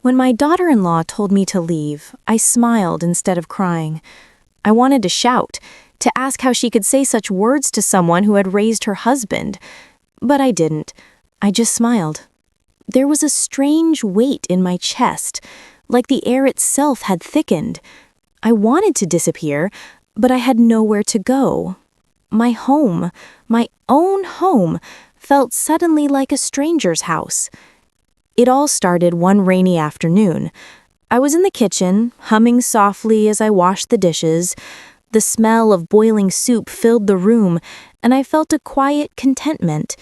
When my daughter-in-law told me to leave, I smiled instead of crying. I wanted to shout, to ask how she could say such words to someone who had raised her husband. But I didn't. I just smiled. There was a strange weight in my chest, like the air itself had thickened. I wanted to disappear, but I had nowhere to go. My home, my own home, felt suddenly like a stranger's house. It all started one rainy afternoon. I was in the kitchen, humming softly as I washed the dishes. The smell of boiling soup filled the room, and I felt a quiet contentment.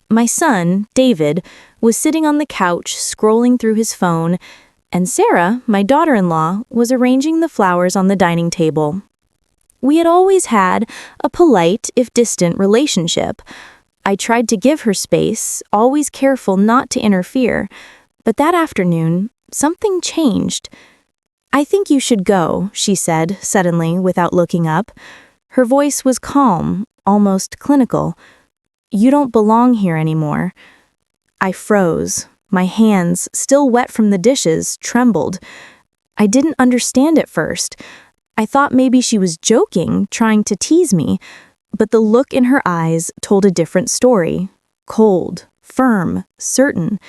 My son, David, was sitting on the couch scrolling through his phone, and Sarah, my daughter-in-law, was arranging the flowers on the dining table. We had always had a polite, if distant, relationship. I tried to give her space, always careful not to interfere, but that afternoon, something changed. "I think you should go," she said, suddenly, without looking up. Her voice was calm, almost clinical. "You don't belong here anymore." I froze. My hands, still wet from the dishes, trembled. I didn't understand at first. I thought maybe she was joking, trying to tease me, but the look in her eyes told a different story. Cold, firm, certain.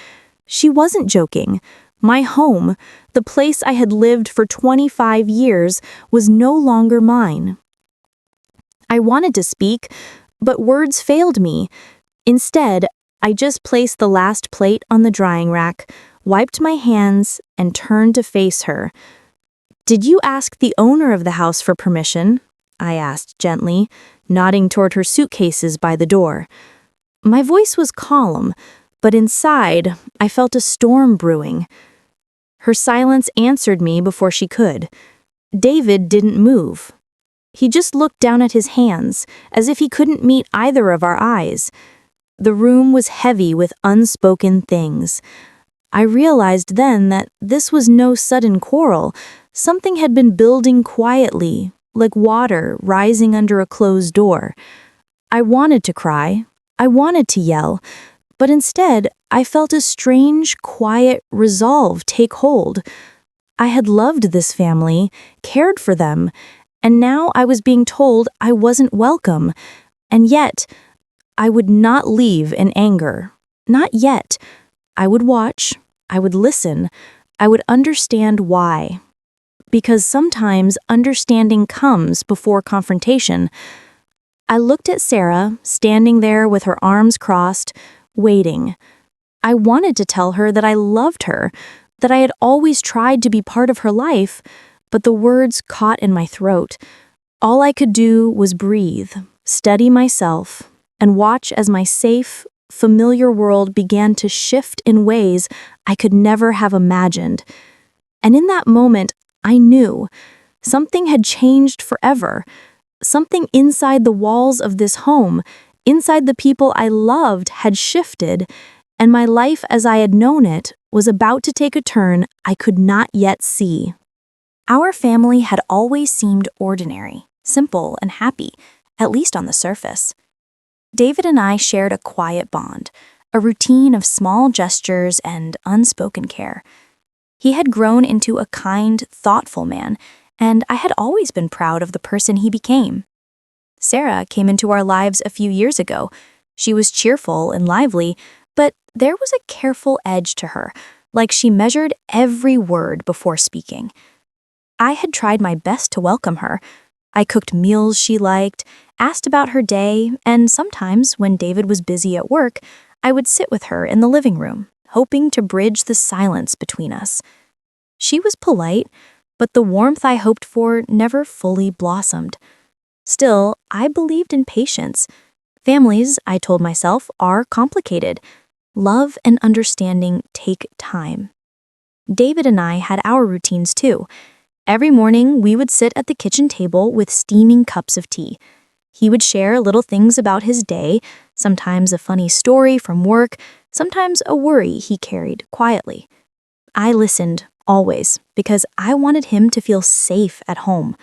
She wasn't joking. My home, the place I had lived for 25 years, was no longer mine. I wanted to speak, but words failed me. Instead, I just placed the last plate on the drying rack, wiped my hands, and turned to face her. "Did you ask the owner of the house for permission?" I asked gently, nodding toward her suitcases by the door. My voice was calm, but inside, I felt a storm brewing. Her silence answered me before she could. David didn't move. He just looked down at his hands, as if he couldn't meet either of our eyes. The room was heavy with unspoken things. I realized then that this was no sudden quarrel. Something had been building quietly, like water rising under a closed door. I wanted to cry. I wanted to yell. But instead, I felt a strange, quiet resolve take hold. I had loved this family, cared for them, and now I was being told I wasn't welcome. And yet, I would not leave in anger. Not yet. I would watch. I would listen. I would understand why. Because sometimes understanding comes before confrontation. I looked at Sarah, standing there with her arms crossed, waiting. I wanted to tell her that I loved her, that I had always tried to be part of her life, but the words caught in my throat. All I could do was breathe, steady myself, and watch as my safe, familiar world began to shift in ways I could never have imagined. And in that moment, I knew something had changed forever. Something inside the walls of this home, inside the people I loved, had shifted, and my life as I had known it was about to take a turn I could not yet see. Our family had always seemed ordinary, simple, and happy, at least on the surface. David and I shared a quiet bond, a routine of small gestures and unspoken care. He had grown into a kind, thoughtful man, and I had always been proud of the person he became. Sarah came into our lives a few years ago. She was cheerful and lively, but there was a careful edge to her, like she measured every word before speaking. I had tried my best to welcome her. I cooked meals she liked, asked about her day, and sometimes, when David was busy at work, I would sit with her in the living room, hoping to bridge the silence between us. She was polite, but the warmth I hoped for never fully blossomed. Still, I believed in patience. Families, I told myself, are complicated. Love and understanding take time. David and I had our routines too. Every morning, we would sit at the kitchen table with steaming cups of tea. He would share little things about his day, sometimes a funny story from work, sometimes a worry he carried quietly. I listened, always, because I wanted him to feel safe at home.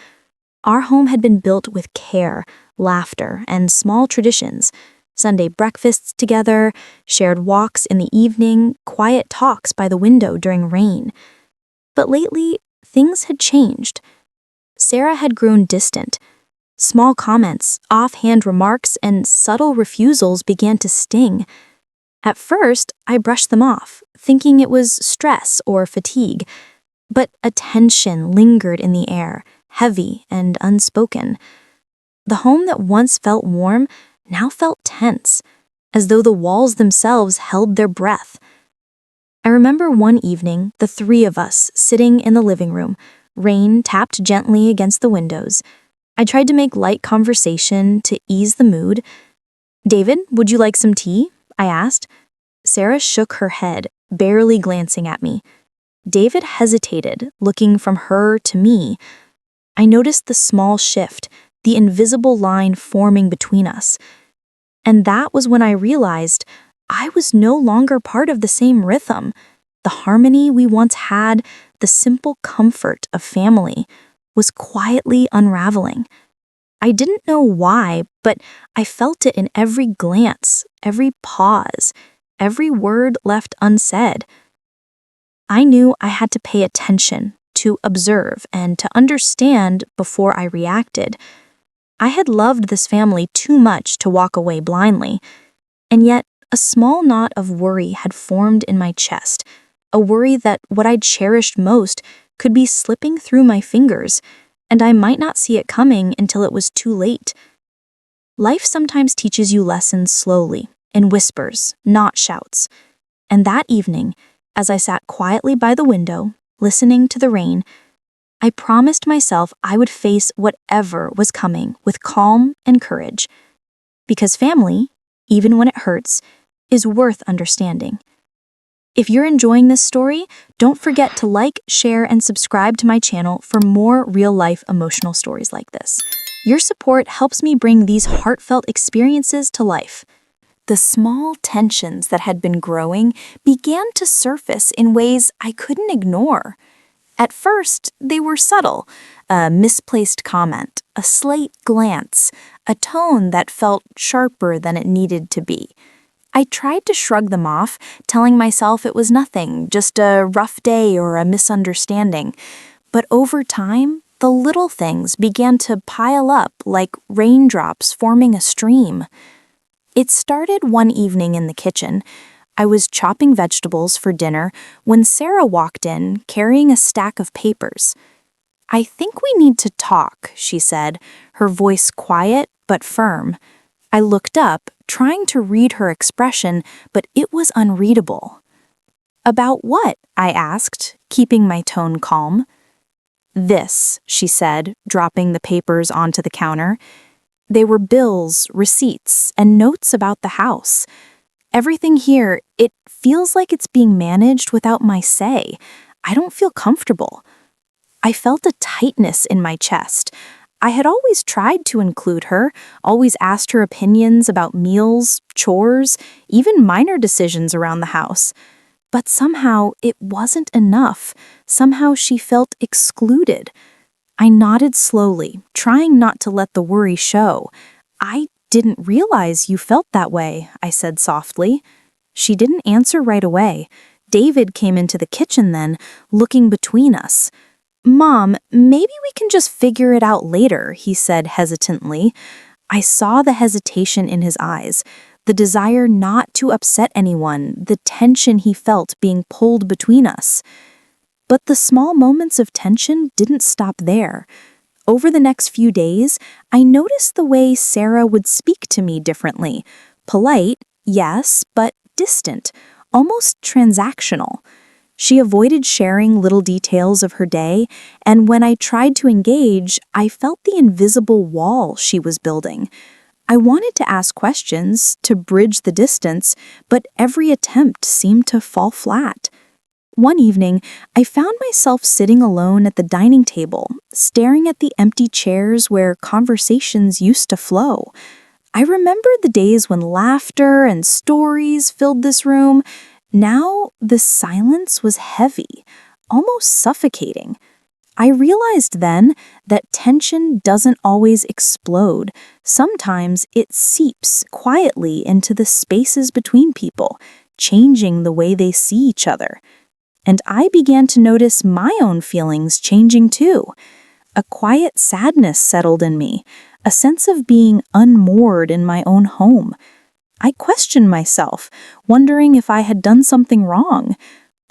Our home had been built with care, laughter, and small traditions. Sunday breakfasts together, shared walks in the evening, quiet talks by the window during rain. But lately, things had changed. Sarah had grown distant. Small comments, offhand remarks, and subtle refusals began to sting. At first, I brushed them off, thinking it was stress or fatigue. But a tension lingered in the air, heavy and unspoken. The home that once felt warm now felt tense, as though the walls themselves held their breath. I remember one evening, the three of us sitting in the living room, rain tapped gently against the windows. I tried to make light conversation to ease the mood. "David, would you like some tea?" I asked. Sarah shook her head, barely glancing at me. David hesitated, looking from her to me. I noticed the small shift, the invisible line forming between us. And that was when I realized I was no longer part of the same rhythm. The harmony we once had, the simple comfort of family, was quietly unraveling. I didn't know why, but I felt it in every glance, every pause, every word left unsaid. I knew I had to pay attention, to observe, and to understand before I reacted. I had loved this family too much to walk away blindly, and yet a small knot of worry had formed in my chest, a worry that what I'd cherished most could be slipping through my fingers, and I might not see it coming until it was too late. Life sometimes teaches you lessons slowly, in whispers, not shouts. And that evening, as I sat quietly by the window, listening to the rain, I promised myself I would face whatever was coming with calm and courage. Because family, even when it hurts, is worth understanding. If you're enjoying this story, don't forget to like, share, and subscribe to my channel for more real-life emotional stories like this. Your support helps me bring these heartfelt experiences to life. The small tensions that had been growing began to surface in ways I couldn't ignore. At first, they were subtle, a misplaced comment, a slight glance, a tone that felt sharper than it needed to be. I tried to shrug them off, telling myself it was nothing, just a rough day or a misunderstanding. But over time, the little things began to pile up like raindrops forming a stream. It started one evening in the kitchen. I was chopping vegetables for dinner when Sarah walked in carrying a stack of papers. "I think we need to talk," she said, her voice quiet but firm. I looked up, trying to read her expression, but it was unreadable. "About what?" I asked, keeping my tone calm. "This," she said, dropping the papers onto the counter. They were bills, receipts, and notes about the house. Everything here, it feels like it's being managed without my say. I don't feel comfortable. I felt a tightness in my chest. I had always tried to include her, always asked her opinions about meals, chores, even minor decisions around the house. But somehow it wasn't enough. Somehow she felt excluded. I nodded slowly, trying not to let the worry show. "I didn't realize you felt that way," I said softly. She didn't answer right away. David came into the kitchen then, looking between us. "Mom, maybe we can just figure it out later," he said hesitantly. I saw the hesitation in his eyes, the desire not to upset anyone, the tension he felt being pulled between us. But the small moments of tension didn't stop there. Over the next few days, I noticed the way Sarah would speak to me differently. Polite, yes, but distant, almost transactional. She avoided sharing little details of her day, and when I tried to engage, I felt the invisible wall she was building. I wanted to ask questions, to bridge the distance, but every attempt seemed to fall flat. One evening, I found myself sitting alone at the dining table, staring at the empty chairs where conversations used to flow. I remembered the days when laughter and stories filled this room. Now, the silence was heavy, almost suffocating. I realized then that tension doesn't always explode. Sometimes it seeps quietly into the spaces between people, changing the way they see each other. And I began to notice my own feelings changing too. A quiet sadness settled in me, a sense of being unmoored in my own home. I questioned myself, wondering if I had done something wrong.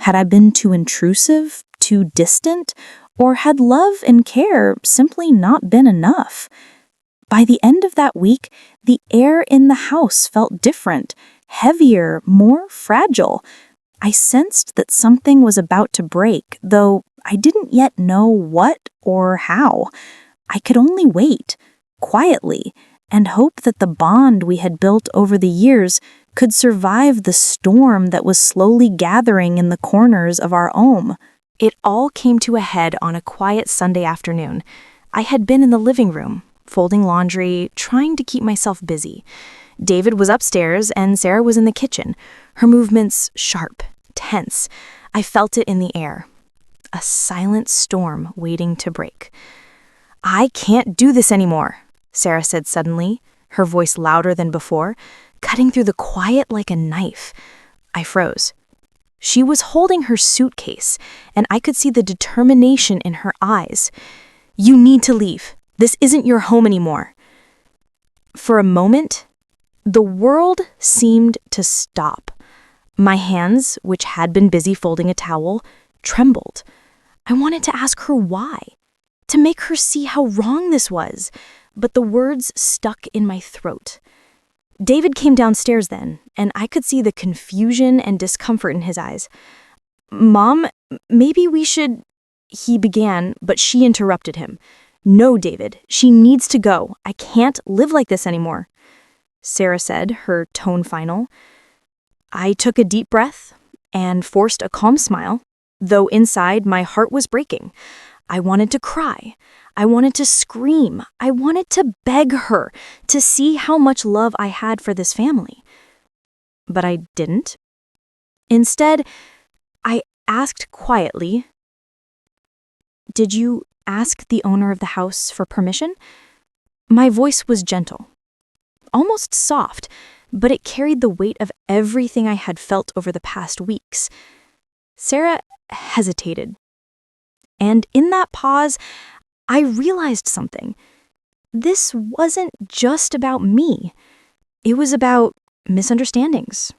Had I been too intrusive, too distant, or had love and care simply not been enough? By the end of that week, the air in the house felt different, heavier, more fragile. I sensed that something was about to break, though I didn't yet know what or how. I could only wait, quietly, and hope that the bond we had built over the years could survive the storm that was slowly gathering in the corners of our home. It all came to a head on a quiet Sunday afternoon. I had been in the living room, folding laundry, trying to keep myself busy. David was upstairs and Sarah was in the kitchen, her movements sharp, tense. I felt it in the air. A silent storm waiting to break. "I can't do this anymore," Sarah said suddenly, her voice louder than before, cutting through the quiet like a knife. I froze. She was holding her suitcase, and I could see the determination in her eyes. "You need to leave. This isn't your home anymore." For a moment, the world seemed to stop. My hands, which had been busy folding a towel, trembled. I wanted to ask her why, to make her see how wrong this was, but the words stuck in my throat. David came downstairs then, and I could see the confusion and discomfort in his eyes. "Mom, maybe we should—" he began, but she interrupted him. "No, David, she needs to go. I can't live like this anymore," Sarah said, her tone final. I took a deep breath and forced a calm smile, though inside my heart was breaking. I wanted to cry. I wanted to scream. I wanted to beg her to see how much love I had for this family. But I didn't. Instead, I asked quietly, "Did you ask the owner of the house for permission?" My voice was gentle, almost soft, but it carried the weight of everything I had felt over the past weeks. Sarah hesitated. And in that pause, I realized something. This wasn't just about me. It was about misunderstandings,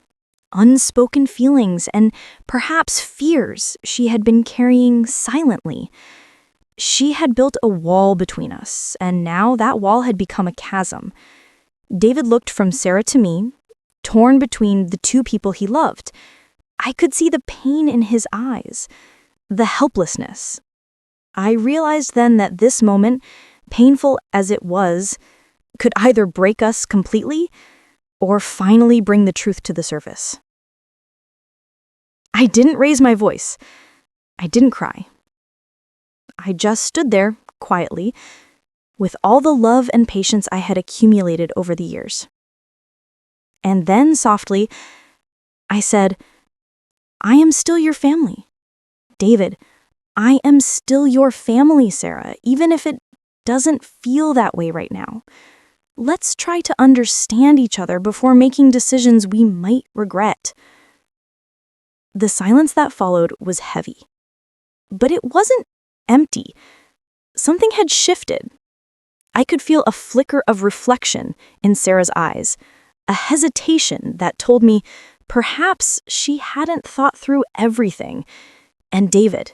unspoken feelings, and perhaps fears she had been carrying silently. She had built a wall between us, and now that wall had become a chasm. David looked from Sarah to me, torn between the two people he loved. I could see the pain in his eyes, the helplessness. I realized then that this moment, painful as it was, could either break us completely or finally bring the truth to the surface. I didn't raise my voice. I didn't cry. I just stood there, quietly, with all the love and patience I had accumulated over the years. And then, softly, I said, "I am still your family. David, I am still your family, Sarah, even if it doesn't feel that way right now. Let's try to understand each other before making decisions we might regret." The silence that followed was heavy. But it wasn't empty. Something had shifted. I could feel a flicker of reflection in Sarah's eyes, a hesitation that told me perhaps she hadn't thought through everything. And David,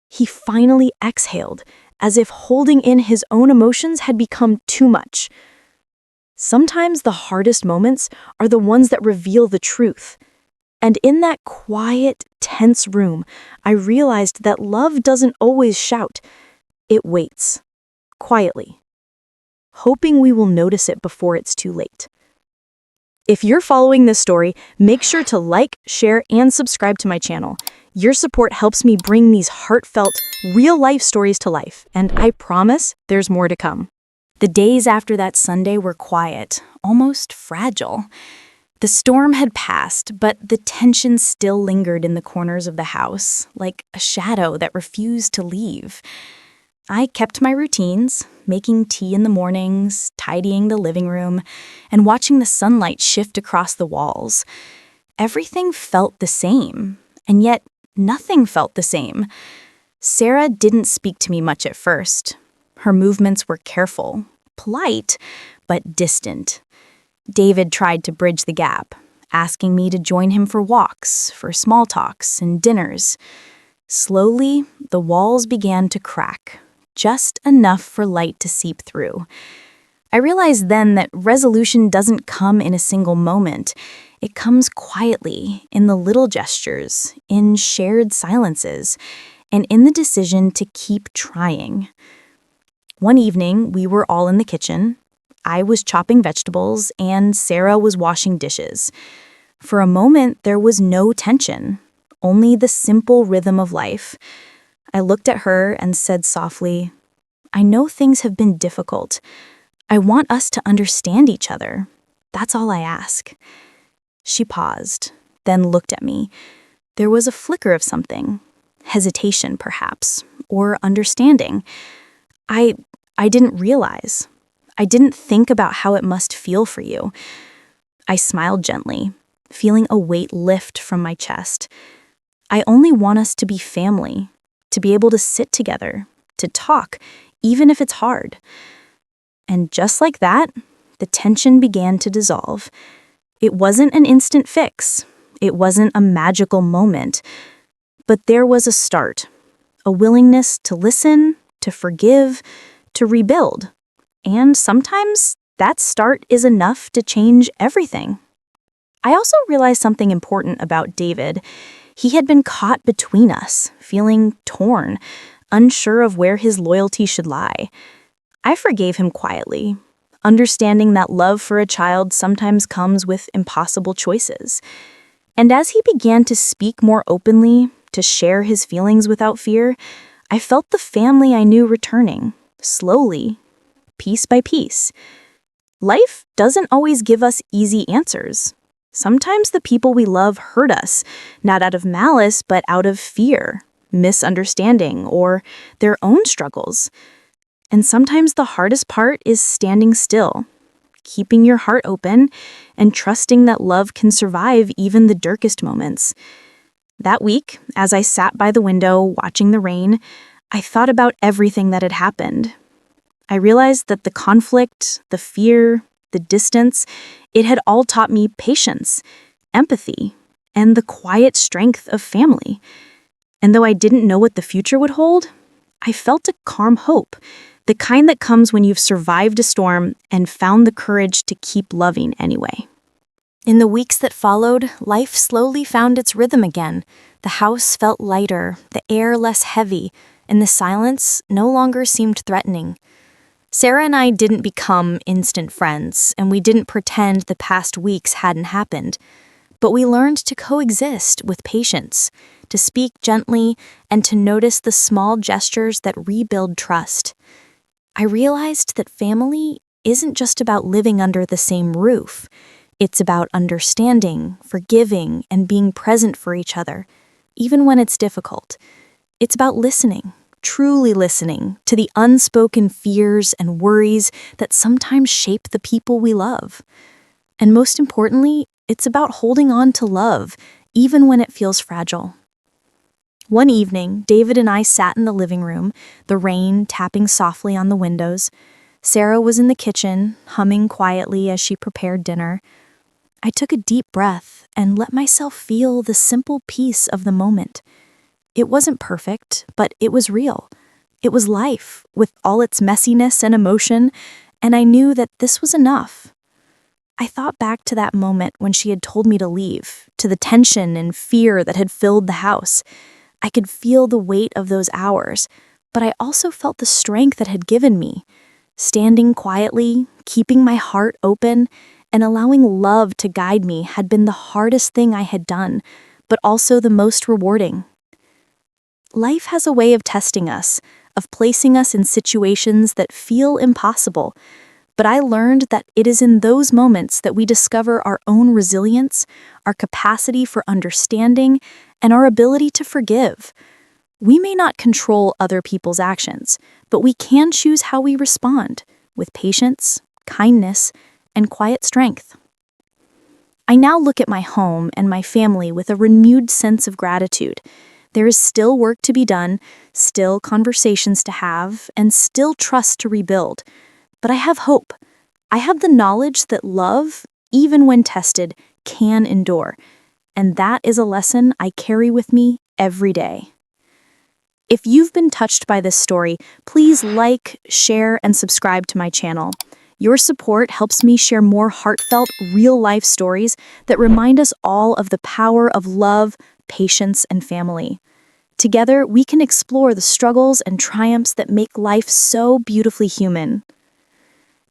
he finally exhaled, as if holding in his own emotions had become too much. Sometimes the hardest moments are the ones that reveal the truth. And in that quiet, tense room, I realized that love doesn't always shout. It waits, quietly, hoping we will notice it before it's too late. If you're following this story, make sure to like, share, and subscribe to my channel. Your support helps me bring these heartfelt, real-life stories to life, and I promise there's more to come. The days after that Sunday were quiet, almost fragile. The storm had passed, but the tension still lingered in the corners of the house, like a shadow that refused to leave. I kept my routines, making tea in the mornings, tidying the living room, and watching the sunlight shift across the walls. Everything felt the same, and yet nothing felt the same. Sarah didn't speak to me much at first. Her movements were careful, polite, but distant. David tried to bridge the gap, asking me to join him for walks, for small talks, and dinners. Slowly, the walls began to crack, just enough for light to seep through. I realized then that resolution doesn't come in a single moment. It comes quietly, in the little gestures, in shared silences, and in the decision to keep trying. One evening, we were all in the kitchen. I was chopping vegetables, and Sarah was washing dishes. For a moment, there was no tension, only the simple rhythm of life. I looked at her and said softly, "I know things have been difficult. I want us to understand each other. That's all I ask." She paused, then looked at me. There was a flicker of something, hesitation perhaps, or understanding. I didn't realize. I didn't think about how it must feel for you. I smiled gently, feeling a weight lift from my chest. I only want us to be family, to be able to sit together, to talk, even if it's hard. And just like that, the tension began to dissolve. It wasn't an instant fix. It wasn't a magical moment. But there was a start, a willingness to listen, to forgive, to rebuild. And sometimes that start is enough to change everything. I also realized something important about David. He had been caught between us, feeling torn, unsure of where his loyalty should lie. I forgave him quietly, understanding that love for a child sometimes comes with impossible choices. And as he began to speak more openly, to share his feelings without fear, I felt the family I knew returning, slowly, piece by piece. Life doesn't always give us easy answers. Sometimes the people we love hurt us, not out of malice, but out of fear, misunderstanding, or their own struggles. And sometimes the hardest part is standing still, keeping your heart open, and trusting that love can survive even the darkest moments. That week, as I sat by the window watching the rain, I thought about everything that had happened. I realized that the conflict, the fear, the distance, it had all taught me patience, empathy, and the quiet strength of family. And though I didn't know what the future would hold, I felt a calm hope, the kind that comes when you've survived a storm and found the courage to keep loving anyway. In the weeks that followed, life slowly found its rhythm again. The house felt lighter, the air less heavy, and the silence no longer seemed threatening. Sarah and I didn't become instant friends, and we didn't pretend the past weeks hadn't happened. But we learned to coexist with patience, to speak gently, and to notice the small gestures that rebuild trust. I realized that family isn't just about living under the same roof. It's about understanding, forgiving, and being present for each other, even when it's difficult. It's about listening, truly listening to the unspoken fears and worries that sometimes shape the people we love. And most importantly, it's about holding on to love, even when it feels fragile. One evening, David and I sat in the living room, the rain tapping softly on the windows. Sarah was in the kitchen, humming quietly as she prepared dinner. I took a deep breath and let myself feel the simple peace of the moment. It wasn't perfect, but it was real. It was life, with all its messiness and emotion, and I knew that this was enough. I thought back to that moment when she had told me to leave, to the tension and fear that had filled the house. I could feel the weight of those hours, but I also felt the strength it had given me. Standing quietly, keeping my heart open, and allowing love to guide me had been the hardest thing I had done, but also the most rewarding. Life has a way of testing us, of placing us in situations that feel impossible, but I learned that it is in those moments that we discover our own resilience, our capacity for understanding, and our ability to forgive. We may not control other people's actions, but we can choose how we respond, with patience, kindness, and quiet strength. I now look at my home and my family with a renewed sense of gratitude. There is still work to be done, still conversations to have, and still trust to rebuild. But I have hope. I have the knowledge that love, even when tested, can endure. And that is a lesson I carry with me every day. If you've been touched by this story, please like, share, and subscribe to my channel. Your support helps me share more heartfelt, real-life stories that remind us all of the power of love, patience, and family. Together, we can explore the struggles and triumphs that make life so beautifully human.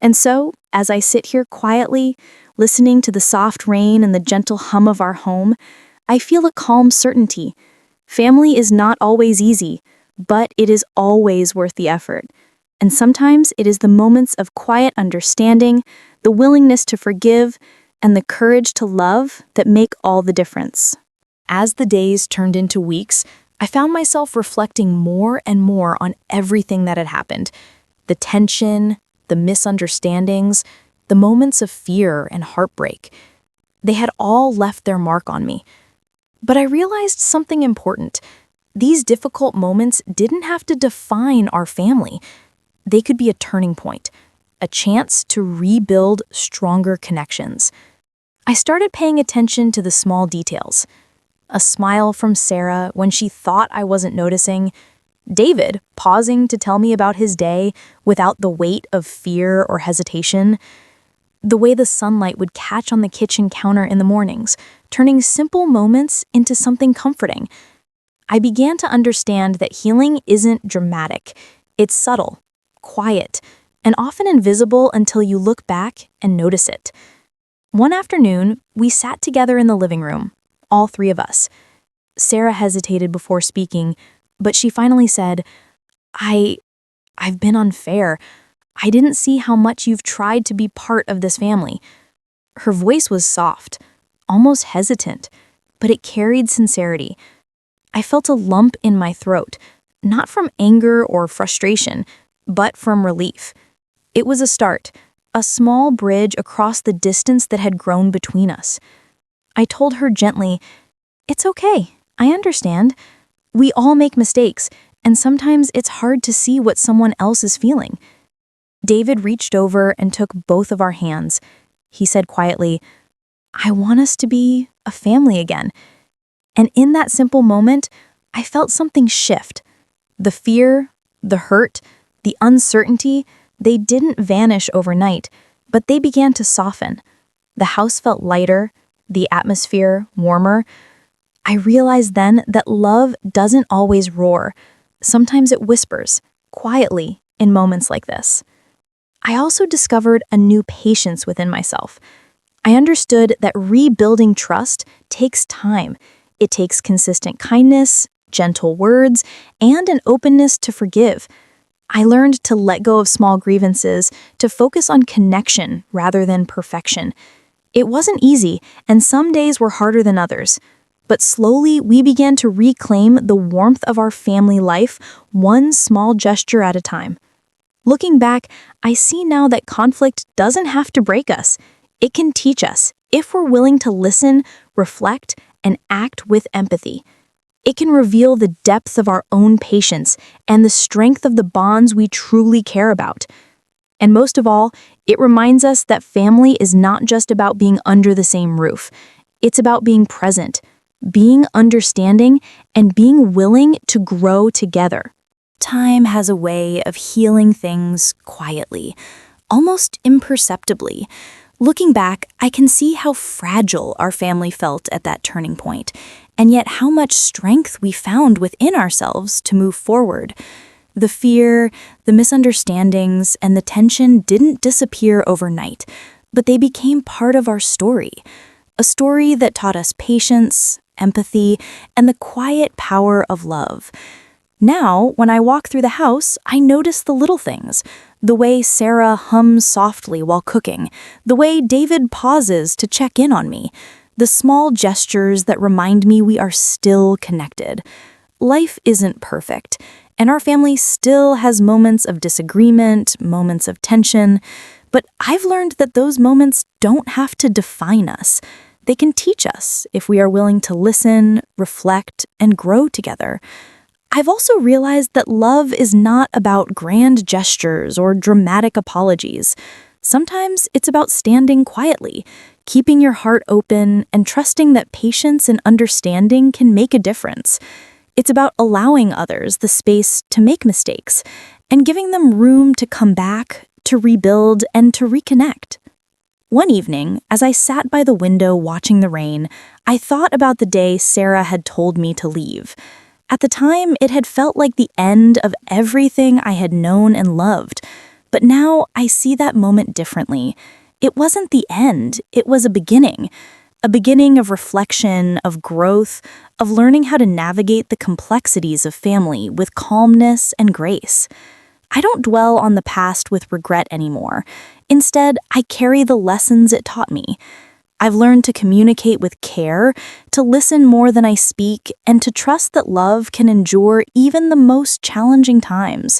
And so, as I sit here quietly, listening to the soft rain and the gentle hum of our home, I feel a calm certainty. Family is not always easy, but it is always worth the effort. And sometimes it is the moments of quiet understanding, the willingness to forgive, and the courage to love that make all the difference. As the days turned into weeks, I found myself reflecting more and more on everything that had happened. The tension, the misunderstandings, the moments of fear and heartbreak. They had all left their mark on me. But I realized something important. These difficult moments didn't have to define our family. They could be a turning point, a chance to rebuild stronger connections. I started paying attention to the small details. A smile from Sarah when she thought I wasn't noticing, David pausing to tell me about his day without the weight of fear or hesitation, the way the sunlight would catch on the kitchen counter in the mornings, turning simple moments into something comforting. I began to understand that healing isn't dramatic. It's subtle, quiet, and often invisible until you look back and notice it. One afternoon, we sat together in the living room, all three of us. Sarah hesitated before speaking, but she finally said, I've been unfair. I didn't see how much you've tried to be part of this family. Her voice was soft, almost hesitant, but it carried sincerity. I felt a lump in my throat, not from anger or frustration, but from relief. It was a start, a small bridge across the distance that had grown between us. I told her gently, "It's okay, I understand. We all make mistakes, and sometimes it's hard to see what someone else is feeling." David reached over and took both of our hands. He said quietly, "I want us to be a family again." And in that simple moment, I felt something shift. The fear, the hurt, the uncertainty, they didn't vanish overnight, but they began to soften. The house felt lighter, the atmosphere warmer. I realized then that love doesn't always roar. Sometimes it whispers, quietly, in moments like this. I also discovered a new patience within myself. I understood that rebuilding trust takes time. It takes consistent kindness, gentle words, and an openness to forgive. I learned to let go of small grievances, to focus on connection rather than perfection. It wasn't easy, and some days were harder than others. But slowly, we began to reclaim the warmth of our family life, one small gesture at a time. Looking back, I see now that conflict doesn't have to break us. It can teach us, if we're willing to listen, reflect, and act with empathy. It can reveal the depth of our own patience and the strength of the bonds we truly care about. And most of all, it reminds us that family is not just about being under the same roof. It's about being present, being understanding, and being willing to grow together. Time has a way of healing things quietly, almost imperceptibly. Looking back, I can see how fragile our family felt at that turning point, and yet how much strength we found within ourselves to move forward. The fear, the misunderstandings, and the tension didn't disappear overnight, but they became part of our story. A story that taught us patience, empathy, and the quiet power of love. Now, when I walk through the house, I notice the little things. The way Sarah hums softly while cooking, the way David pauses to check in on me, the small gestures that remind me we are still connected. Life isn't perfect, and our family still has moments of disagreement, moments of tension, but I've learned that those moments don't have to define us. They can teach us if we are willing to listen, reflect, and grow together. I've also realized that love is not about grand gestures or dramatic apologies. Sometimes it's about standing quietly, keeping your heart open, and trusting that patience and understanding can make a difference. It's about allowing others the space to make mistakes and giving them room to come back, to rebuild, and to reconnect. One evening, as I sat by the window watching the rain, I thought about the day Sarah had told me to leave. At the time, it had felt like the end of everything I had known and loved. But now I see that moment differently. It wasn't the end, it was a beginning of reflection, of growth, of learning how to navigate the complexities of family with calmness and grace. I don't dwell on the past with regret anymore. Instead, I carry the lessons it taught me. I've learned to communicate with care, to listen more than I speak, and to trust that love can endure even the most challenging times.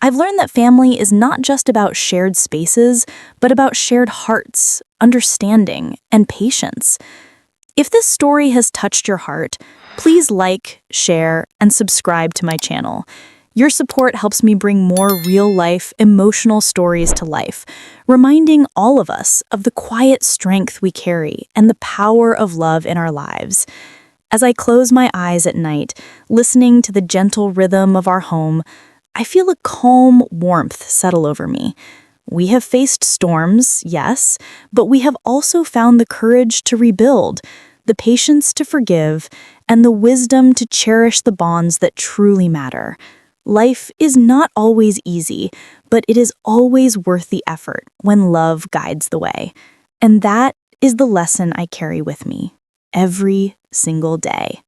I've learned that family is not just about shared spaces, but about shared hearts, understanding, and patience. If this story has touched your heart, please like, share, and subscribe to my channel. Your support helps me bring more real-life, emotional stories to life, reminding all of us of the quiet strength we carry and the power of love in our lives. As I close my eyes at night, listening to the gentle rhythm of our home, I feel a calm warmth settle over me. We have faced storms, yes, but we have also found the courage to rebuild, the patience to forgive, and the wisdom to cherish the bonds that truly matter. Life is not always easy, but it is always worth the effort when love guides the way. And that is the lesson I carry with me every single day.